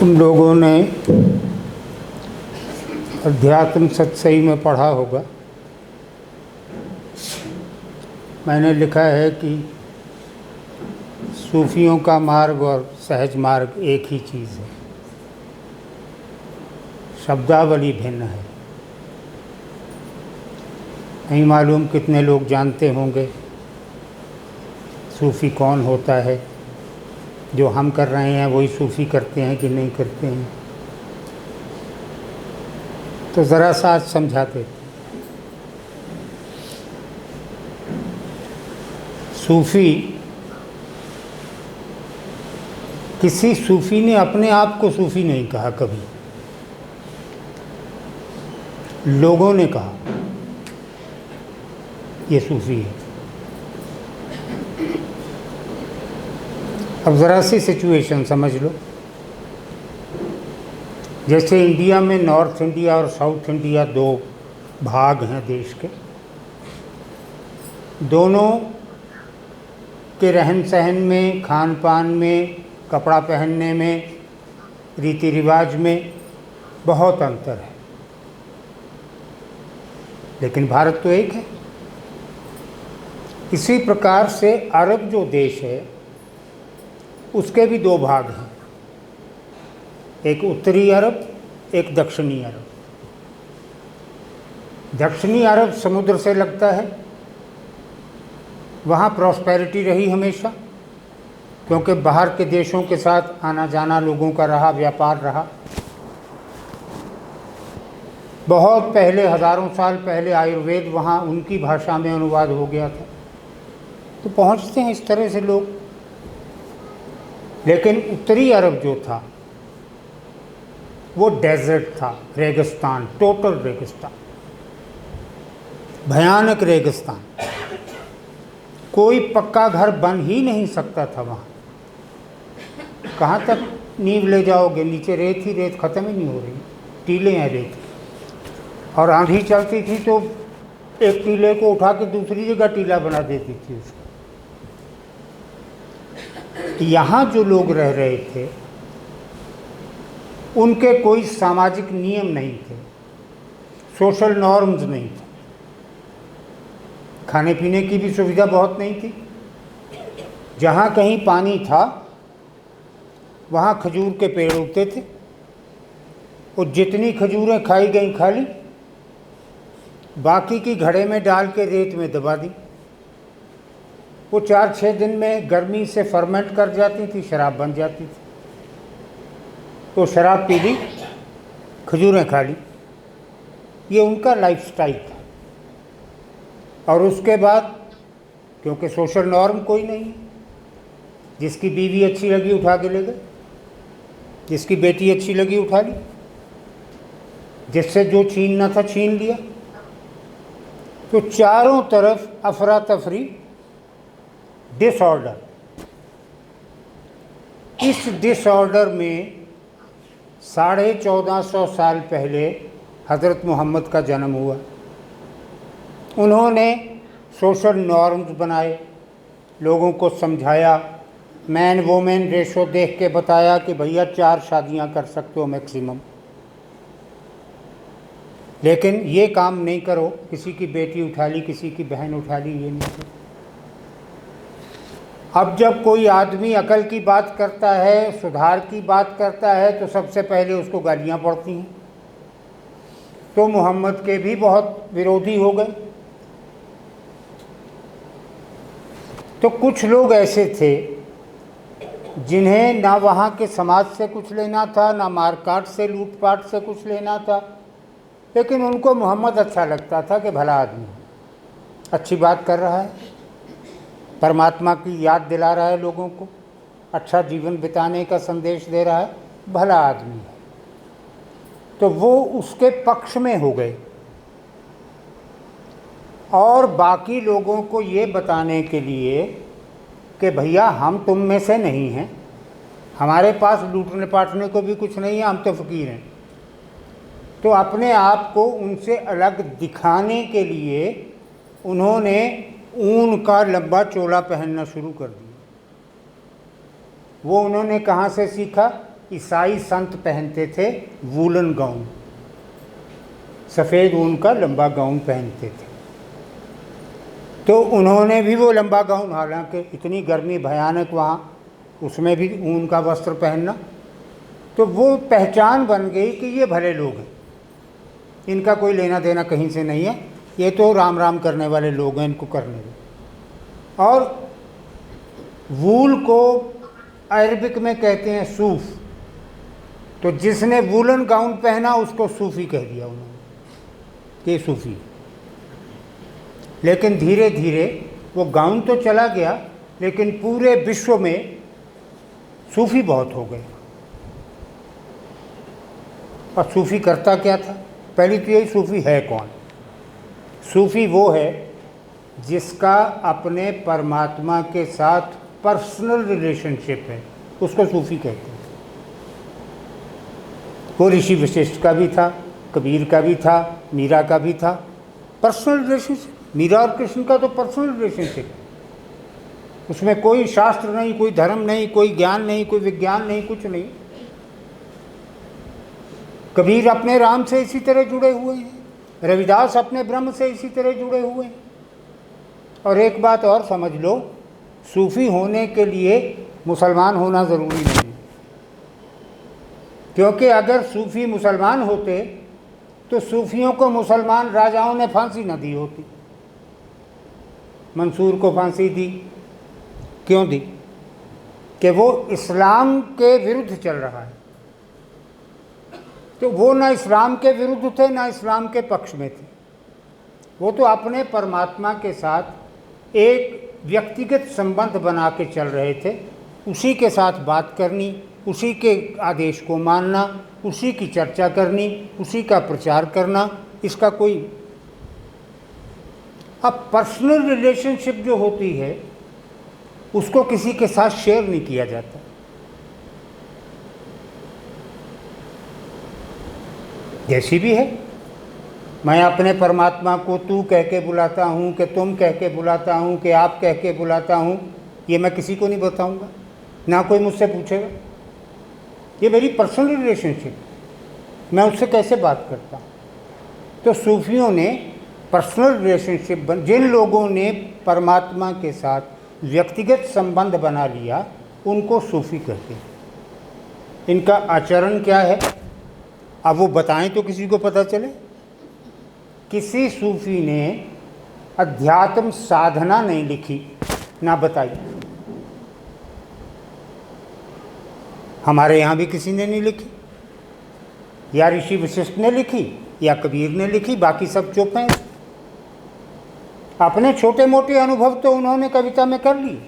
उन लोगों ने अध्यात्म सत्सई में पढ़ा होगा। मैंने लिखा है कि सूफियों का मार्ग और सहज मार्ग एक ही चीज़ है, शब्दावली भिन्न है। नहीं मालूम कितने लोग जानते होंगे सूफ़ी कौन होता है। जो हम कर रहे हैं वही सूफ़ी करते हैं कि नहीं करते हैं, तो ज़रा सा आज समझाते हैं। सूफ़ी, किसी सूफ़ी ने अपने आप को सूफ़ी नहीं कहा, कभी लोगों ने कहा ये सूफ़ी है। अब ज़रा सी सिचुएशन समझ लो। जैसे इंडिया में नॉर्थ इंडिया और साउथ इंडिया दो भाग हैं देश के। दोनों के रहन सहन में, खान पान में, कपड़ा पहनने में, रीति रिवाज में बहुत अंतर है, लेकिन भारत तो एक है। इसी प्रकार से अरब जो देश है उसके भी दो भाग हैं, एक उत्तरी अरब, एक दक्षिणी अरब। दक्षिणी अरब समुद्र से लगता है, वहाँ प्रॉस्पेरिटी रही हमेशा, क्योंकि बाहर के देशों के साथ आना जाना लोगों का रहा, व्यापार रहा। बहुत पहले, हज़ारों साल पहले आयुर्वेद वहाँ उनकी भाषा में अनुवाद हो गया था, तो पहुँचते हैं इस तरह से लोग। लेकिन उत्तरी अरब जो था वो डेजर्ट था, रेगिस्तान, टोटल रेगिस्तान, भयानक रेगिस्तान। कोई पक्का घर बन ही नहीं सकता था वहाँ। कहाँ तक नींव ले जाओगे, नीचे रेत ही रेत, ख़त्म ही नहीं हो रही, टीले हैं रेत। और आंधी चलती थी तो एक टीले को उठा के दूसरी जगह टीला बना देती थी उसको। यहाँ जो लोग रह रहे थे उनके कोई सामाजिक नियम नहीं थे, सोशल नॉर्म्स नहीं थे, खाने पीने की भी सुविधा बहुत नहीं थी। जहाँ कहीं पानी था वहाँ खजूर के पेड़ उगते थे, और जितनी खजूरें खाई गई खा ली, बाकी की घड़े में डाल के रेत में दबा दी। वो 4-6 दिन में गर्मी से फर्मेंट कर जाती थी, शराब बन जाती थी। तो शराब पी ली, खजूरें खा ली, ये उनका लाइफस्टाइल था। और उसके बाद क्योंकि सोशल नॉर्म कोई नहीं है, जिसकी बीवी अच्छी लगी उठा के ले गए, जिसकी बेटी अच्छी लगी उठा ली, जिससे जो छीनना था छीन लिया। तो चारों तरफ अफरा तफरी, डिसऑर्डर। इस डिसऑर्डर में 1450 साल पहले हज़रत मोहम्मद का जन्म हुआ। उन्होंने सोशल नॉर्म्स बनाए, लोगों को समझाया, मैन वोमेन रेशो देख के बताया कि भैया 4 शादियां कर सकते हो मैक्सिमम, लेकिन ये काम नहीं करो, किसी की बेटी उठा ली, किसी की बहन उठा ली, ये नहीं करो। अब जब कोई आदमी अकल की बात करता है, सुधार की बात करता है, तो सबसे पहले उसको गालियाँ पड़ती हैं। तो मोहम्मद के भी बहुत विरोधी हो गए। तो कुछ लोग ऐसे थे जिन्हें ना वहाँ के समाज से कुछ लेना था, ना मारकाट से, लूटपाट से कुछ लेना था, लेकिन उनको मोहम्मद अच्छा लगता था कि भला आदमी, अच्छी बात कर रहा है, परमात्मा की याद दिला रहा है लोगों को, अच्छा जीवन बिताने का संदेश दे रहा है, भला आदमी है। तो वो उसके पक्ष में हो गए। और बाकी लोगों को ये बताने के लिए कि भैया हम तुम में से नहीं हैं, हमारे पास लूटने पाटने को भी कुछ नहीं है, हम तो फ़कीर हैं। तो अपने आप को उनसे अलग दिखाने के लिए उन्होंने ऊन का लंबा चोला पहनना शुरू कर दिया। वो उन्होंने कहाँ से सीखा? ईसाई संत पहनते थे वूलन गाउन, सफ़ेद ऊन का लंबा गाउन पहनते थे। तो उन्होंने भी वो लंबा गाउन, हालांकि इतनी गर्मी भयानक वहाँ, उसमें भी ऊन का वस्त्र पहनना, तो वो पहचान बन गई कि ये भले लोग हैं, इनका कोई लेना देना कहीं से नहीं है, ये तो राम राम करने वाले लोग हैं, इनको करने दो। और वूल को अरबिक में कहते हैं सूफ, तो जिसने वूलन गाउन पहना उसको सूफी कह दिया उन्होंने कि सूफी। लेकिन धीरे धीरे वो गाउन तो चला गया, लेकिन पूरे विश्व में सूफी बहुत हो गए। और सूफी करता क्या था? पहली तो यही, सूफी है कौन? सूफी वो है जिसका अपने परमात्मा के साथ पर्सनल रिलेशनशिप है, उसको सूफी कहते हैं। वो ऋषि वशिष्ठ का भी था, कबीर का भी था, मीरा का भी था, पर्सनल रिलेशनशिप। मीरा और कृष्ण का तो पर्सनल रिलेशनशिप, उसमें कोई शास्त्र नहीं, कोई धर्म नहीं, कोई ज्ञान नहीं, कोई विज्ञान नहीं, कुछ नहीं। कबीर अपने राम से इसी तरह जुड़े हुए हैं, रविदास अपने ब्रह्म से इसी तरह जुड़े हुए हैं। और एक बात और समझ लो, सूफी होने के लिए मुसलमान होना ज़रूरी नहीं, क्योंकि अगर सूफी मुसलमान होते तो सूफियों को मुसलमान राजाओं ने फांसी न दी होती। मंसूर को फांसी दी, क्यों दी? कि वो इस्लाम के विरुद्ध चल रहा है। तो वो ना इस्लाम के विरुद्ध थे, ना इस्लाम के पक्ष में थे। वो तो अपने परमात्मा के साथ एक व्यक्तिगत संबंध बना के चल रहे थे, उसी के साथ बात करनी, उसी के आदेश को मानना, उसी की चर्चा करनी, उसी का प्रचार करना, इसका कोई। अब पर्सनल रिलेशनशिप जो होती है उसको किसी के साथ शेयर नहीं किया जाता। जैसी भी है, मैं अपने परमात्मा को तू कह के बुलाता हूँ, कि तुम कह के बुलाता हूँ, कि आप कह के बुलाता हूँ, ये मैं किसी को नहीं बताऊँगा, ना कोई मुझसे पूछेगा। ये मेरी पर्सनल रिलेशनशिप, मैं उससे कैसे बात करता हूँ। तो सूफियों ने पर्सनल रिलेशनशिप जिन लोगों ने परमात्मा के साथ व्यक्तिगत संबंध बना लिया, उनको सूफी कहते हैं। इनका आचरण क्या है, अब वो बताएं तो किसी को पता चले। किसी सूफी ने अध्यात्म साधना नहीं लिखी, ना बताई। हमारे यहाँ भी किसी ने नहीं लिखी, या ऋषि वशिष्ठ ने लिखी या कबीर ने लिखी, बाकी सब चुप हैं। अपने छोटे मोटे अनुभव तो उन्होंने कविता में कर लिए,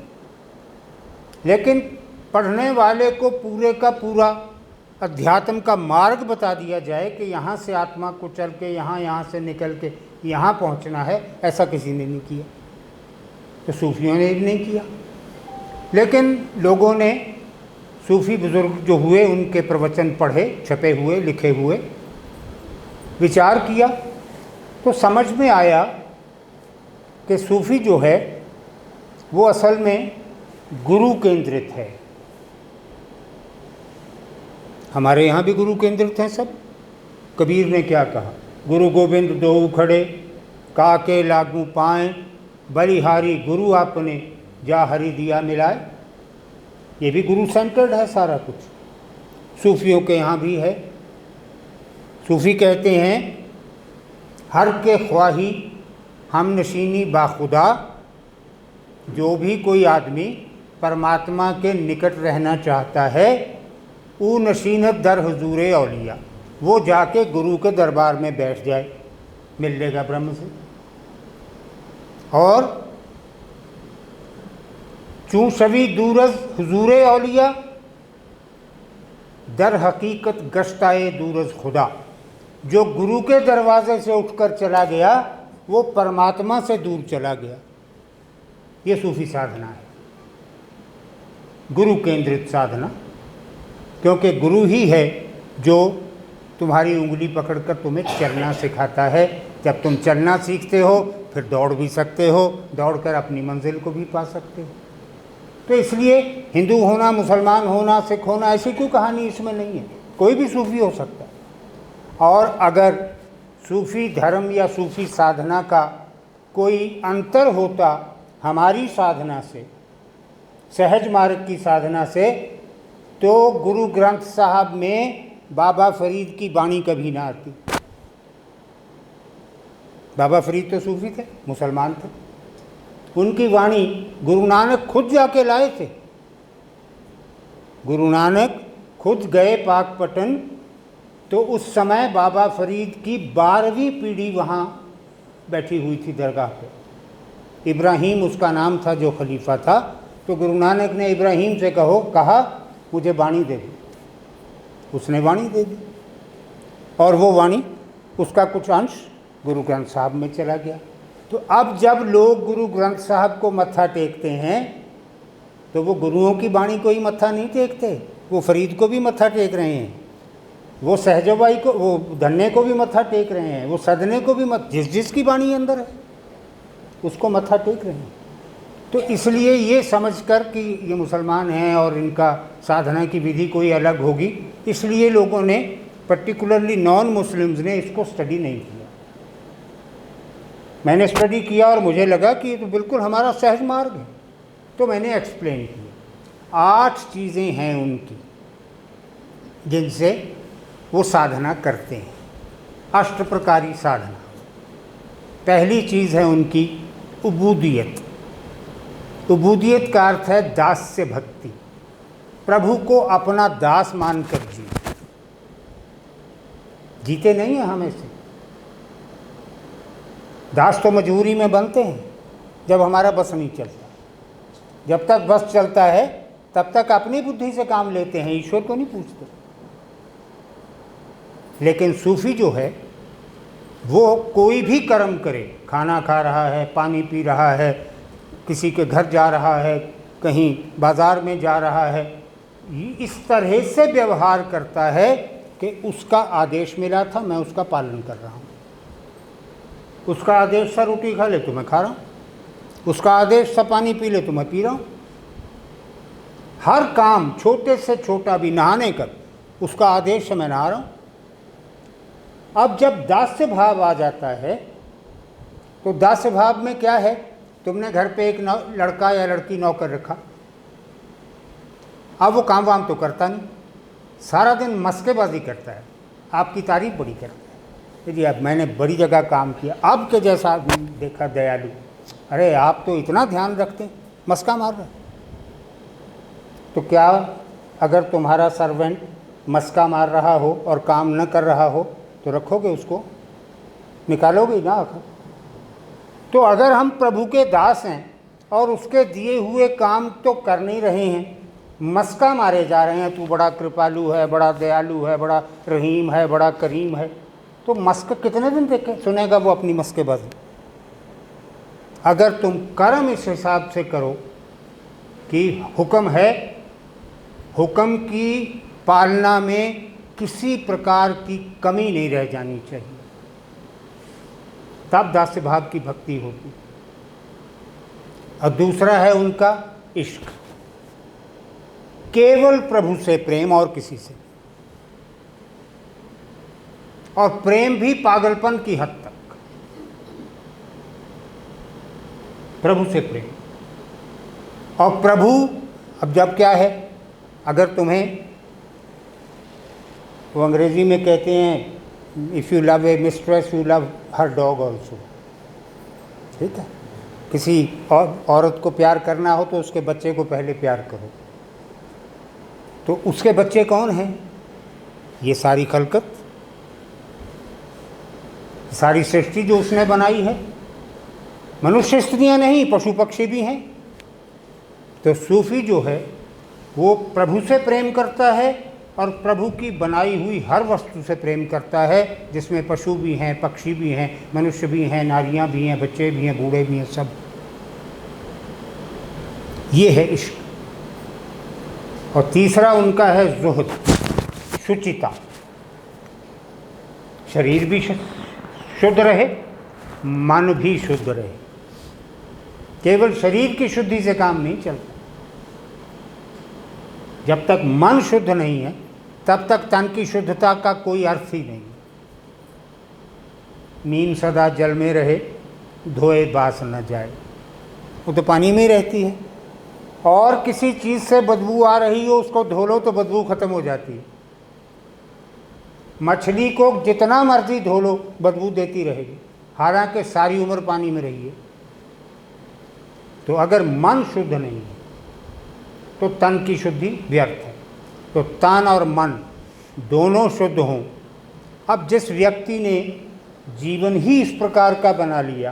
लेकिन पढ़ने वाले को पूरे का पूरा अध्यात्म का मार्ग बता दिया जाए कि यहाँ से आत्मा को चल के यहाँ से निकल के यहाँ पहुँचना है, ऐसा किसी ने नहीं किया। तो सूफियों ने भी नहीं किया। लेकिन लोगों ने, सूफी बुज़ुर्ग जो हुए, उनके प्रवचन पढ़े, छपे हुए, लिखे हुए, विचार किया, तो समझ में आया कि सूफी जो है वो असल में गुरु केंद्रित है। हमारे यहाँ भी गुरु केंद्रित हैं सब। कबीर ने क्या कहा, गुरु गोविंद दोऊ खड़े, काके लागू पाएँ, बलिहारी गुरु आपने, जा हरि दिया मिलाए। ये भी गुरु सेंटर्ड है सारा कुछ, सूफियों के यहाँ भी है। सूफी कहते हैं, हर के ख्वाही हम नशीनी बाखुदा, जो भी कोई आदमी परमात्मा के निकट रहना चाहता है, ऊ नशीनत दर हुजूरे औलिया, वो जाके गुरु के दरबार में बैठ जाए, मिल लेगा ब्रह्म से। और चूँ शवी दूरज हुजूरे औलिया, दर हकीकत गश्ताए दूरज खुदा, जो गुरु के दरवाजे से उठकर चला गया वो परमात्मा से दूर चला गया। ये सूफी साधना है, गुरु केंद्रित साधना, क्योंकि गुरु ही है जो तुम्हारी उंगली पकड़कर तुम्हें चलना सिखाता है। जब तुम चलना सीखते हो फिर दौड़ भी सकते हो, दौड़कर अपनी मंजिल को भी पा सकते हो। तो इसलिए हिंदू होना, मुसलमान होना, सिख होना, ऐसी कोई कहानी इसमें नहीं है। कोई भी सूफ़ी हो सकता है। और अगर सूफ़ी धर्म या सूफ़ी साधना का कोई अंतर होता हमारी साधना से, सहज मार्ग की साधना से, तो गुरु ग्रंथ साहब में बाबा फरीद की वाणी कभी ना आती। बाबा फरीद तो सूफ़ी थे, मुसलमान थे। उनकी वाणी गुरु नानक खुद जाके लाए थे। गुरु नानक खुद गए पाकपटन, तो उस समय बाबा फरीद की 12वीं पीढ़ी वहाँ बैठी हुई थी दरगाह पे। इब्राहिम उसका नाम था जो खलीफा था। तो गुरु नानक ने इब्राहिम से कहा मुझे वाणी दे दो। उसने वाणी दे दी और वो वाणी, उसका कुछ अंश गुरु ग्रंथ साहब में चला गया। तो अब जब लोग गुरु ग्रंथ साहब को मत्था टेकते हैं तो वो गुरुओं की वाणी को ही मत्था नहीं टेकते, वो फरीद को भी मत्था टेक रहे हैं, वो सहजोबाई को, वो धन्ने को भी मत्था टेक रहे हैं, वो सदने को भी जिसकी वाणी अंदर है उसको मत्था टेक रहे हैं। तो इसलिए ये समझकर कि ये मुसलमान हैं और इनका साधना की विधि कोई अलग होगी, इसलिए लोगों ने, पर्टिकुलरली नॉन मुस्लिम्स ने, इसको स्टडी नहीं किया। मैंने स्टडी किया और मुझे लगा कि ये तो बिल्कुल हमारा सहज मार्ग है, तो मैंने एक्सप्लेन किया। 8 चीज़ें हैं उनकी जिनसे वो साधना करते हैं, अष्टप्रकारी साधना। पहली चीज़ है उनकी उबूदियत। उबूदियत का अर्थ है दास्य भक्ति, प्रभु को अपना दास मानकर जीते नहीं हैं हमें से। दास तो मजबूरी में बनते हैं जब हमारा बस नहीं चलता। जब तक बस चलता है तब तक अपनी बुद्धि से काम लेते हैं, ईश्वर को नहीं पूछते। लेकिन सूफी जो है वो कोई भी कर्म करे, खाना खा रहा है, पानी पी रहा है, किसी के घर जा रहा है, कहीं बाज़ार में जा रहा है, इस तरह से व्यवहार करता है कि उसका आदेश मिला था, मैं उसका पालन कर रहा हूँ। उसका आदेश था रोटी खा ले तो मैं खा रहा हूँ, उसका आदेश था पानी पी ले तो मैं पी रहा हूँ। हर काम, छोटे से छोटा भी, नहाने का, उसका आदेश है मैं नहा रहा हूँ। अब जब दास्य भाव आ जाता है तो दास्य भाव में क्या है, तुमने घर पे एक लड़का या लड़की नौकर रखा, अब वो काम वाम तो करता नहीं, सारा दिन मस्केबाजी करता है, आपकी तारीफ बड़ी करता है जी अब मैंने बड़ी जगह काम किया, अब के जैसा आदमी देखा दयालु, अरे आप तो इतना ध्यान रखते हैं, मस्का मार रहा है। तो क्या अगर तुम्हारा सर्वेंट मस्का मार रहा हो और काम न कर रहा हो तो रखोगे उसको, निकालोगे ना आखिर। तो अगर हम प्रभु के दास हैं और उसके दिए हुए काम तो कर नहीं रहे हैं, मस्का मारे जा रहे हैं, तू बड़ा कृपालु है, बड़ा दयालु है, बड़ा रहीम है, बड़ा करीम है, तो मस्क कितने दिन देखे सुनेगा वो अपनी मस्केबाजी। अगर तुम कर्म इस हिसाब से करो कि हुक्म है, हुक्म की पालना में किसी प्रकार की कमी नहीं रह जानी चाहिए, तब दास्य भाव की भक्ति होती। और दूसरा है उनका इश्क, केवल प्रभु से प्रेम और किसी से, और प्रेम भी पागलपन की हद तक, प्रभु से प्रेम। और प्रभु, अब जब क्या है, अगर तुम्हें, वो अंग्रेजी में कहते हैं if you love A mistress you love her dog also, ठीक है। किसी औरत को प्यार करना हो तो उसके बच्चे को पहले प्यार करो। तो उसके बच्चे कौन हैं? ये सारी खलकत, सारी सृष्टि जो उसने बनाई है। मनुष्य स्त्रियां नहीं, पशु पक्षी भी हैं। तो सूफी जो है वो प्रभु से प्रेम करता है और प्रभु की बनाई हुई हर वस्तु से प्रेम करता है, जिसमें पशु भी हैं, पक्षी भी हैं, मनुष्य भी हैं, नारियां भी हैं, बच्चे भी हैं, बूढ़े भी हैं, सब। ये है इश्क। और तीसरा उनका है ज़ुहद, शुचिता, शरीर भी शुद्ध रहे, मन भी शुद्ध रहे। केवल शरीर की शुद्धि से काम नहीं चलता, जब तक मन शुद्ध नहीं है तब तक तन की शुद्धता का कोई अर्थ ही नहीं। नीम सदा जल में रहे, धोए बास न जाए, वो तो पानी में ही रहती है। और किसी चीज़ से बदबू आ रही हो, उसको धो लो तो बदबू खत्म हो जाती है। मछली को जितना मर्जी धो लो बदबू देती रहेगी, हालांकि सारी उम्र पानी में रही है। तो अगर मन शुद्ध नहीं है तो तन की शुद्धि व्यर्थ है। तो तन और मन दोनों शुद्ध हों। अब जिस व्यक्ति ने जीवन ही इस प्रकार का बना लिया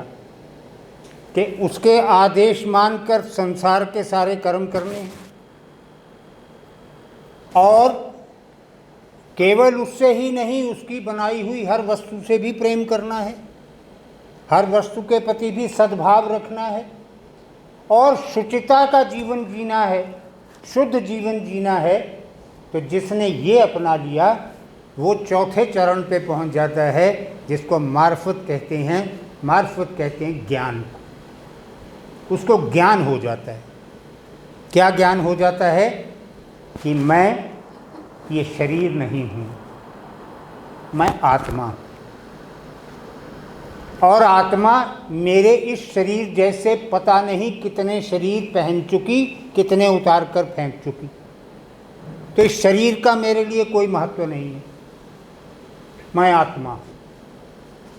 कि उसके आदेश मानकर संसार के सारे कर्म करने हैं और केवल उससे ही नहीं, उसकी बनाई हुई हर वस्तु से भी प्रेम करना है, हर वस्तु के प्रति भी सद्भाव रखना है और शुचिता का जीवन जीना है, शुद्ध जीवन जीना है, तो जिसने ये अपना लिया वो चौथे चरण पे पहुंच जाता है, जिसको मार्फत कहते हैं। मार्फत कहते हैं ज्ञान। उसको ज्ञान हो जाता है। क्या ज्ञान हो जाता है? कि मैं ये शरीर नहीं हूँ, मैं आत्मा हूँ और आत्मा मेरे इस शरीर जैसे पता नहीं कितने शरीर पहन चुकी, कितने उतार कर फेंक चुकी। तो इस शरीर का मेरे लिए कोई महत्व नहीं है, मैं आत्मा।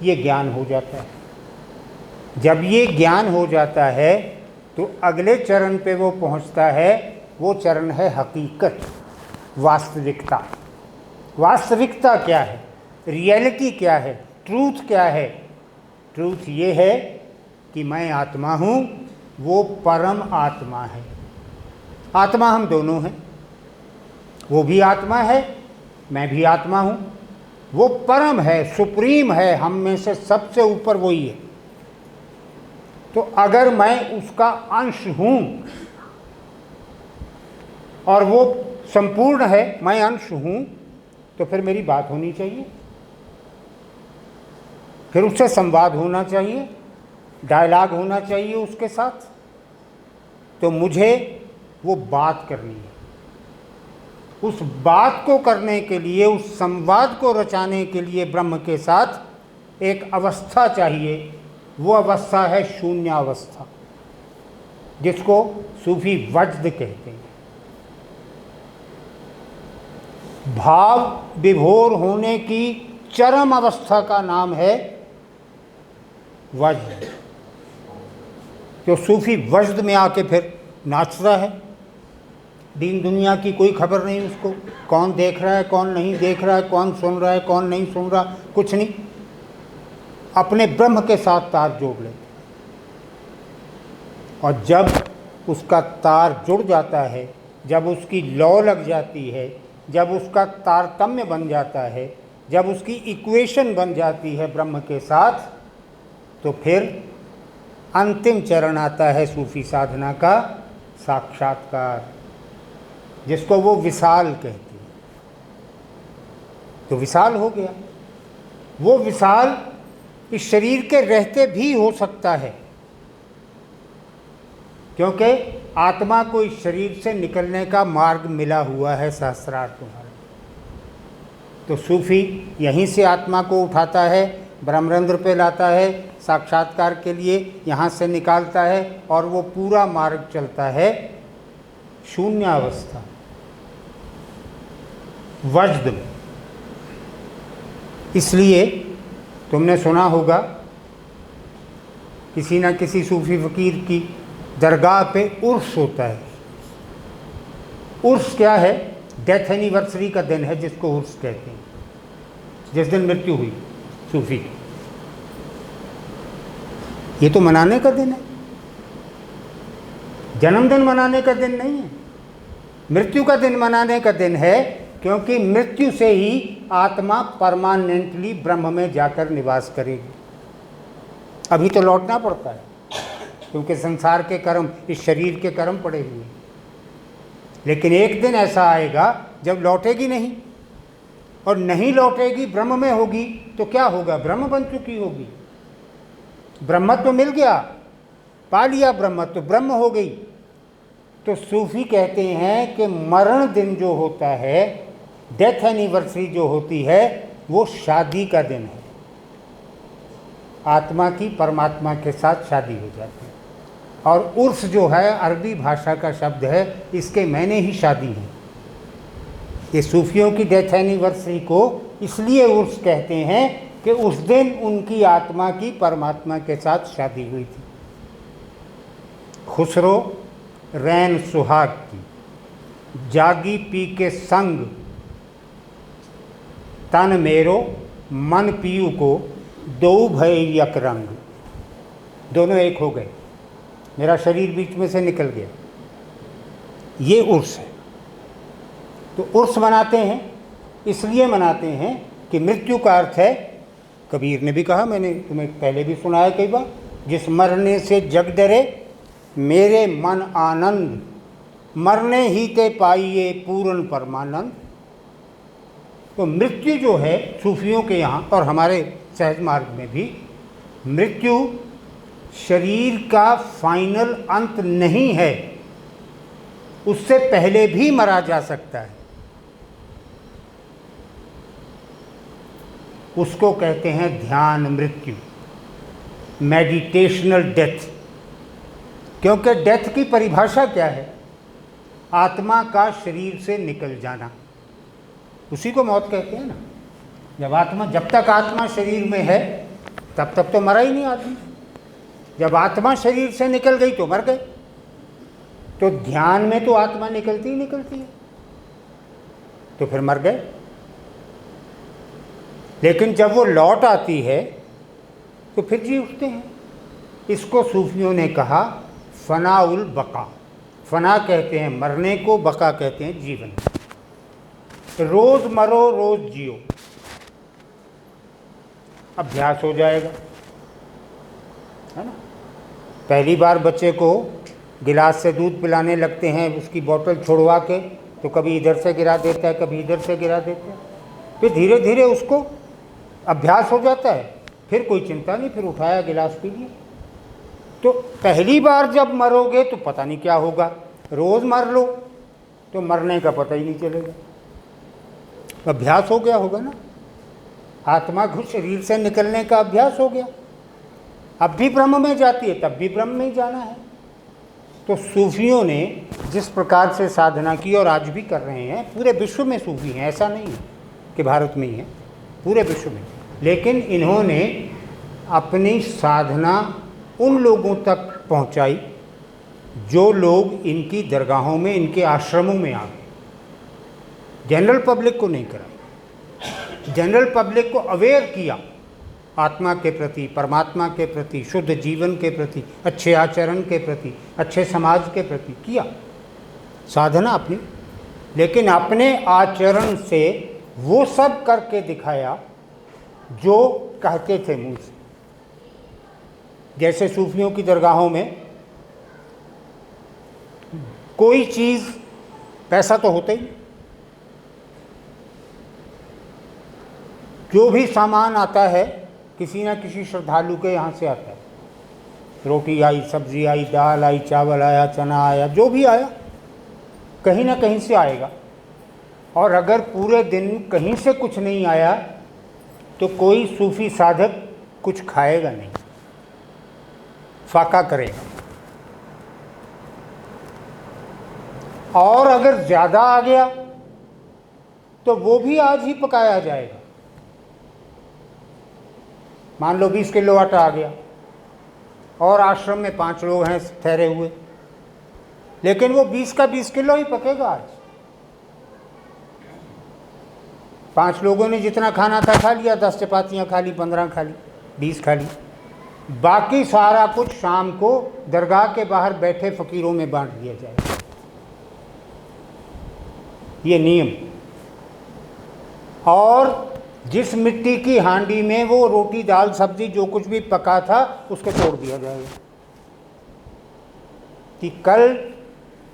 ये ज्ञान हो जाता है। जब ये ज्ञान हो जाता है तो अगले चरण पे वो पहुंचता है। वो चरण है हकीकत, वास्तविकता। वास्तविकता क्या है? रियलिटी क्या है? ट्रूथ क्या है? ट्रूथ ये है कि मैं आत्मा हूँ, वो परम आत्मा है। आत्मा हम दोनों हैं, वो भी आत्मा है, मैं भी आत्मा हूँ। वो परम है, सुप्रीम है, हम में से सबसे ऊपर वही है। तो अगर मैं उसका अंश हूँ और वो संपूर्ण है, मैं अंश हूँ, तो फिर मेरी बात होनी चाहिए, फिर उससे संवाद होना चाहिए, डायलॉग होना चाहिए उसके साथ। तो मुझे वो बात करनी है। उस बात को करने के लिए, उस संवाद को रचाने के लिए ब्रह्म के साथ एक अवस्था चाहिए। वो अवस्था है शून्यावस्था, जिसको सूफी वज्द कहते हैं। भाव विभोर होने की चरम अवस्था का नाम है वज्द। जो सूफी वज्द में आके फिर नाचता है, दीन दुनिया की कोई खबर नहीं उसको, कौन देख रहा है कौन नहीं देख रहा है, कौन सुन रहा है कौन नहीं सुन रहा, कुछ नहीं, अपने ब्रह्म के साथ तार जोड़ ले। और जब उसका तार जुड़ जाता है, जब उसकी लौ लग जाती है, जब उसका तारतम्य बन जाता है, जब उसकी इक्वेशन बन जाती है ब्रह्म के साथ, तो फिर अंतिम चरण आता है सूफी साधना का, साक्षात्कार, जिसको वो विशाल कहती है। तो विशाल हो गया। वो विशाल इस शरीर के रहते भी हो सकता है, क्योंकि आत्मा को इस शरीर से निकलने का मार्ग मिला हुआ है शास्त्रार्थ में। तो सूफी यहीं से आत्मा को उठाता है, ब्रह्मरंध्र पे लाता है, साक्षात्कार के लिए यहाँ से निकालता है और वो पूरा मार्ग चलता है शून्यावस्था, वज्द में। इसलिए तुमने सुना होगा किसी न किसी सूफी फकीर की दरगाह पे उर्स होता है। उर्स क्या है? डेथ एनिवर्सरी का दिन है, जिसको उर्स कहते हैं, जिस दिन मृत्यु हुई सूफी की। ये तो मनाने का दिन है, जन्मदिन मनाने का दिन नहीं है। मृत्यु का दिन मनाने का दिन है, क्योंकि मृत्यु से ही आत्मा परमानेंटली ब्रह्म में जाकर निवास करेगी। अभी तो लौटना पड़ता है, क्योंकि संसार के कर्म, इस शरीर के कर्म पड़े हुए हैं। लेकिन एक दिन ऐसा आएगा जब लौटेगी नहीं, और नहीं लौटेगी, ब्रह्म में होगी, तो क्या होगा? ब्रह्म बन चुकी होगी। ब्रह्मत्व मिल गया, पा लिया ब्रह्मत्व, ब्रह्म हो गई। तो सूफी कहते हैं कि मरण दिन जो होता है, डेथ एनिवर्सरी जो होती है, वो शादी का दिन है। आत्मा की परमात्मा के साथ शादी हो जाती है। और उर्स जो है अरबी भाषा का शब्द है, इसके मैंने ही शादी है। ये सूफियों की डेथ एनिवर्सरी को इसलिए उर्स कहते हैं कि उस दिन उनकी आत्मा की परमात्मा के साथ शादी हुई थी। खुसरो रैन सुहाग की जागी पी के संग, तन मेरो मन पियू को दो भय यक रंग। दोनों एक हो गए, मेरा शरीर बीच में से निकल गया। ये उर्स है। तो उर्स मनाते हैं, इसलिए मनाते हैं कि मृत्यु का अर्थ है, कबीर ने भी कहा, मैंने तुम्हें पहले भी सुनाया कई बार, जिस मरने से जग डरे मेरे मन आनंद, मरने ही ते पाइए पूर्ण परमानंद। तो मृत्यु जो है सूफियों के यहाँ और हमारे सहज मार्ग में भी, मृत्यु शरीर का फाइनल अंत नहीं है, उससे पहले भी मरा जा सकता है। उसको कहते हैं ध्यान मृत्यु, मेडिटेशनल डेथ। क्योंकि डेथ की परिभाषा क्या है? आत्मा का शरीर से निकल जाना, उसी को मौत कहते हैं ना। जब तक आत्मा शरीर में है तब तक तो मरा ही नहीं आदमी। जब आत्मा शरीर से निकल गई तो मर गए। तो ध्यान में तो आत्मा निकलती ही निकलती है, तो फिर मर गए। लेकिन जब वो लौट आती है तो फिर जी उठते हैं। इसको सूफियों ने कहा फनाउल बका। फना कहते हैं मरने को, बका कहते हैं जीवन। रोज मरो रोज जियो, अभ्यास हो जाएगा, है ना। पहली बार बच्चे को गिलास से दूध पिलाने लगते हैं, उसकी बोतल छुड़वा के, तो कभी इधर से गिरा देता है, कभी इधर से गिरा देता है। फिर धीरे धीरे उसको अभ्यास हो जाता है, फिर कोई चिंता नहीं, फिर उठाया गिलास पी लिया। तो पहली बार जब मरोगे तो पता नहीं क्या होगा, रोज़ मर लो तो मरने का पता ही नहीं चलेगा। अभ्यास हो गया होगा ना, आत्मा को शरीर से निकलने का अभ्यास हो गया। अब भी ब्रह्म में जाती है, तब भी ब्रह्म में ही जाना है। तो सूफियों ने जिस प्रकार से साधना की और आज भी कर रहे हैं, पूरे विश्व में सूफी हैं, ऐसा नहीं है कि भारत में ही है, पूरे विश्व में। लेकिन इन्होंने अपनी साधना उन लोगों तक पहुंचाई जो लोग इनकी दरगाहों में, इनके आश्रमों में आ गए। जनरल पब्लिक को नहीं कराई, जनरल पब्लिक को अवेयर किया आत्मा के प्रति, परमात्मा के प्रति, शुद्ध जीवन के प्रति, अच्छे आचरण के प्रति, अच्छे समाज के प्रति किया साधना अपनी। लेकिन अपने आचरण से वो सब करके दिखाया जो कहते थे मुँह से। जैसे सूफियों की दरगाहों में कोई चीज़, पैसा तो होता ही, जो भी सामान आता है किसी न किसी श्रद्धालु के यहाँ से आता है। रोटी आई, सब्जी आई, दाल आई, चावल आया, चना आया, जो भी आया कहीं ना कहीं से आएगा। और अगर पूरे दिन कहीं से कुछ नहीं आया तो कोई सूफी साधक कुछ खाएगा नहीं, फाका करेगा। और अगर ज़्यादा आ गया तो वो भी आज ही पकाया जाएगा। मान लो 20 किलो आटा आ गया और आश्रम में 5 लोग हैं ठहरे हुए, लेकिन वो 20 का 20 किलो ही पकेगा आज। 5 लोगों ने जितना खाना था खा लिया, 10 चपातियाँ खा ली, 15 खा ली, 20 खा ली। बाकी सारा कुछ शाम को दरगाह के बाहर बैठे फ़कीरों में बांट दिया जाएगा। ये नियम। और जिस मिट्टी की हांडी में वो रोटी, दाल, सब्जी जो कुछ भी पका था उसको तोड़ दिया जाएगा कि कल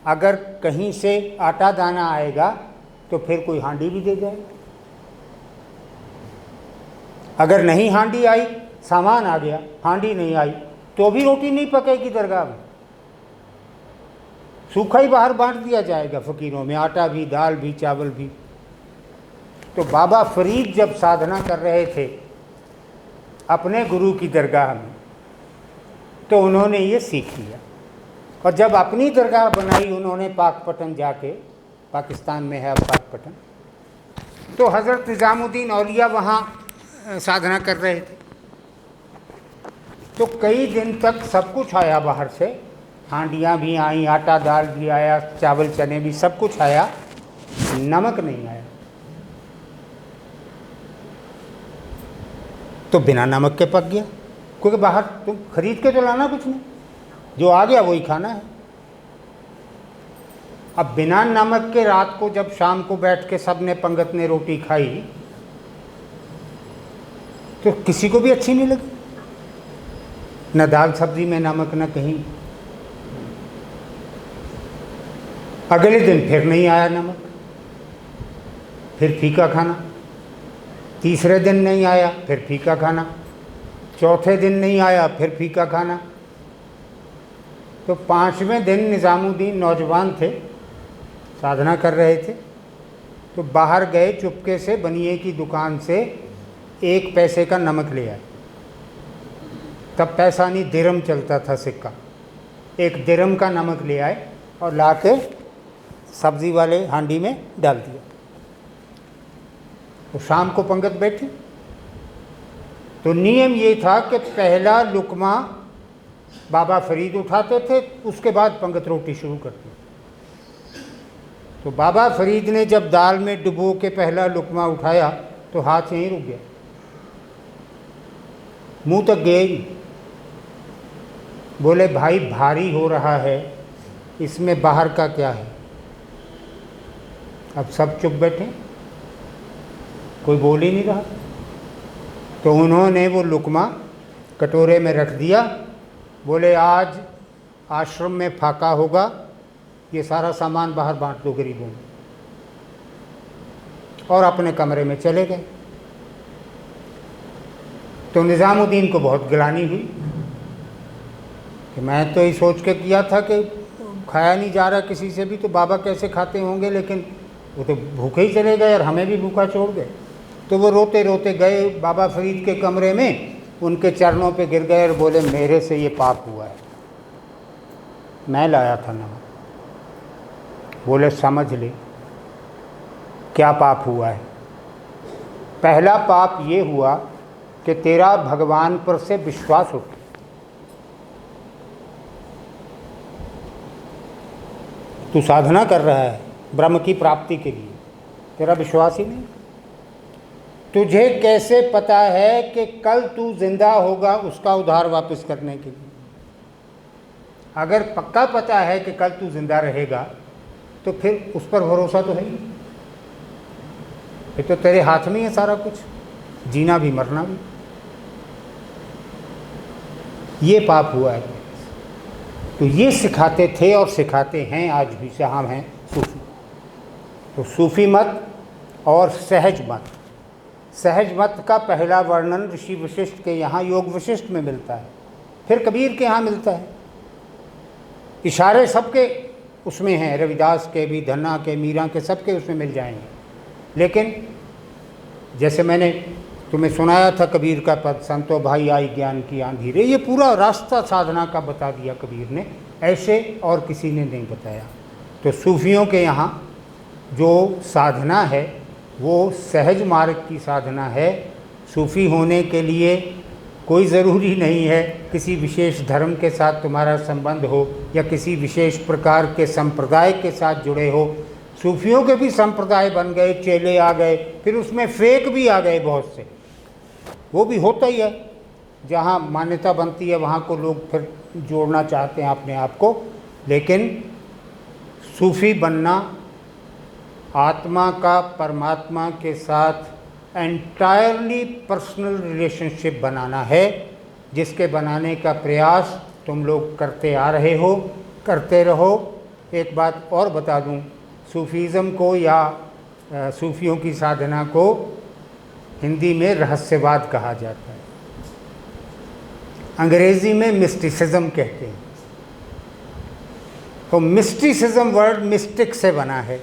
अगर कहीं से आटा दाना आएगा तो फिर कोई हांडी भी दे जाएगा। अगर नहीं हांडी आई, सामान आ गया, हांडी नहीं आई, तो भी रोटी नहीं पकेगी दरगाह में। सूखा ही बाहर बांट दिया जाएगा फ़कीरों में, आटा भी, दाल भी, चावल भी। तो बाबा फरीद जब साधना कर रहे थे अपने गुरु की दरगाह में, तो उन्होंने ये सीख लिया, और जब अपनी दरगाह बनाई उन्होंने पाकपटन जाके, पाकिस्तान में है अब पाकपटन, तो हज़रत निज़ामुद्दीन औलिया वहाँ साधना कर रहे थे। तो कई दिन तक सब कुछ आया बाहर से, हांडियाँ भी आई, आटा दाल भी आया, चावल चने भी, सब कुछ आया, नमक नहीं आया। तो बिना नमक के पक गया, क्योंकि बाहर तुम खरीद के तो लाना कुछ नहीं, जो आ गया वही खाना है। अब बिना नमक के रात को जब शाम को बैठ के सब ने पंगत ने रोटी खाई, तो किसी को भी अच्छी नहीं लगी, न दाल सब्जी में नमक, न कहीं। अगले दिन फिर नहीं आया नमक, फिर फीका खाना। तीसरे दिन नहीं आया, फिर फीका खाना। चौथे दिन नहीं आया, फिर फीका खाना। तो पांचवें दिन निज़ामुद्दीन नौजवान थे, साधना कर रहे थे, तो बाहर गए चुपके से, बनिए की दुकान से 1 पैसे का नमक ले आए। तब पैसा नहीं, दिरहम चलता था सिक्का। 1 दिरहम का नमक ले आए और ला के सब्ज़ी वाले हांडी में डाल दिया। तो शाम को पंगत बैठी, तो नियम ये था कि पहला लुकमा बाबा फरीद उठाते थे, उसके बाद पंगत रोटी शुरू करती। तो बाबा फरीद ने जब दाल में डुबो के पहला लुकमा उठाया तो हाथ यहीं रुक गया, मुंह तक गया ही। बोले भाई भारी हो रहा है, इसमें बाहर का क्या है। अब सब चुप बैठे, कोई बोल ही नहीं रहा। तो उन्होंने वो लुकमा कटोरे में रख दिया। बोले आज आश्रम में फाका होगा, ये सारा सामान बाहर बांट दो गरीबों में, और अपने कमरे में चले गए। तो निज़ामुद्दीन को बहुत गिलानी हुई कि मैं तो ये सोच के किया था कि खाया नहीं जा रहा किसी से भी, तो बाबा कैसे खाते होंगे, लेकिन वो तो भूखे ही चले गए और हमें भी भूखा छोड़ गए। तो वो रोते रोते गए बाबा फरीद के कमरे में, उनके चरणों पे गिर गए और बोले मेरे से ये पाप हुआ है, मैं लाया था नमक। बोले समझ ले क्या पाप हुआ है। पहला पाप ये हुआ कि तेरा भगवान पर से विश्वास उठ गया। तू साधना कर रहा है ब्रह्म की प्राप्ति के लिए, तेरा विश्वास ही नहीं। तुझे कैसे पता है कि कल तू जिंदा होगा उसका उधार वापस करने के लिए। अगर पक्का पता है कि कल तू जिंदा रहेगा तो फिर उस पर भरोसा तो है ही। फिर तो तेरे हाथ में है सारा कुछ, जीना भी मरना भी। ये पाप हुआ है। तो ये सिखाते थे और सिखाते हैं आज भी, से हम हैं सूफी। तो सूफी मत और सहज मत। सहज मत का पहला वर्णन ऋषि वशिष्ठ के यहाँ योग वशिष्ठ में मिलता है, फिर कबीर के यहाँ मिलता है। इशारे सबके उसमें हैं, रविदास के भी, धन्ना के, मीरा के, सबके उसमें मिल जाएंगे। लेकिन जैसे मैंने तुम्हें सुनाया था कबीर का पद, संतो भाई आई ज्ञान की आंधी रे, ये पूरा रास्ता साधना का बता दिया कबीर ने, ऐसे और किसी ने नहीं बताया। तो सूफियों के यहाँ जो साधना है वो सहज मार्ग की साधना है। सूफ़ी होने के लिए कोई ज़रूरी नहीं है किसी विशेष धर्म के साथ तुम्हारा संबंध हो या किसी विशेष प्रकार के संप्रदाय के साथ जुड़े हो। सूफियों के भी संप्रदाय बन गए, चेले आ गए, फिर उसमें फेक भी आ गए बहुत से, वो भी होता ही है। जहाँ मान्यता बनती है वहाँ को लोग फिर जोड़ना चाहते हैं अपने आप को। लेकिन सूफ़ी बनना आत्मा का परमात्मा के साथ एंटायरली पर्सनल रिलेशनशिप बनाना है, जिसके बनाने का प्रयास तुम लोग करते आ रहे हो, करते रहो। एक बात और बता दूं, सूफीज़म को या सूफियों की साधना को हिंदी में रहस्यवाद कहा जाता है, अंग्रेज़ी में मिस्टिसिज्म कहते हैं। तो मिस्टिसिज्म वर्ड मिस्टिक से बना है,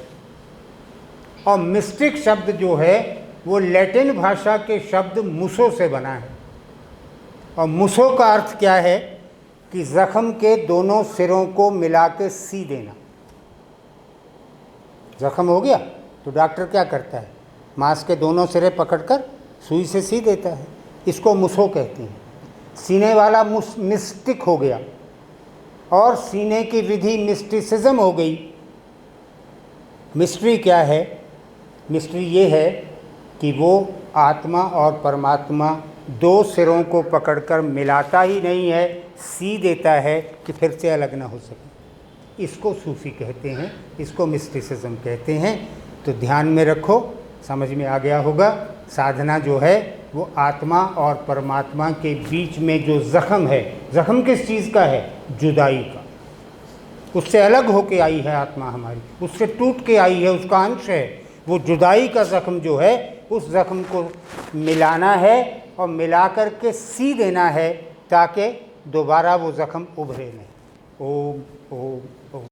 और मिस्टिक शब्द जो है वो लैटिन भाषा के शब्द मुसो से बना है। और मुसो का अर्थ क्या है कि जख्म के दोनों सिरों को मिला के सी देना। जख्म हो गया तो डॉक्टर क्या करता है, मांस के दोनों सिरे पकड़कर सुई से सी देता है, इसको मुसो कहते हैं। सीने वाला मिस्टिक हो गया, और सीने की विधि मिस्टिसिज्म हो गई। मिस्ट्री क्या है? मिस्ट्री ये है कि वो आत्मा और परमात्मा दो सिरों को पकड़कर मिलाता ही नहीं है, सी देता है कि फिर से अलग ना हो सके। इसको सूफी कहते हैं, इसको मिस्टिसिज्म कहते हैं। तो ध्यान में रखो, समझ में आ गया होगा। साधना जो है वो आत्मा और परमात्मा के बीच में जो ज़ख्म है, ज़ख्म किस चीज़ का है? जुदाई का। उससे अलग होके आई है आत्मा हमारी, उससे टूट के आई है, उसका अंश है। वो जुदाई का ज़ख्म जो है, उस ज़ख्म को मिलाना है और मिला कर के सी देना है, ताकि दोबारा वो ज़ख्म उभरे नहीं। ओम ओम ओम।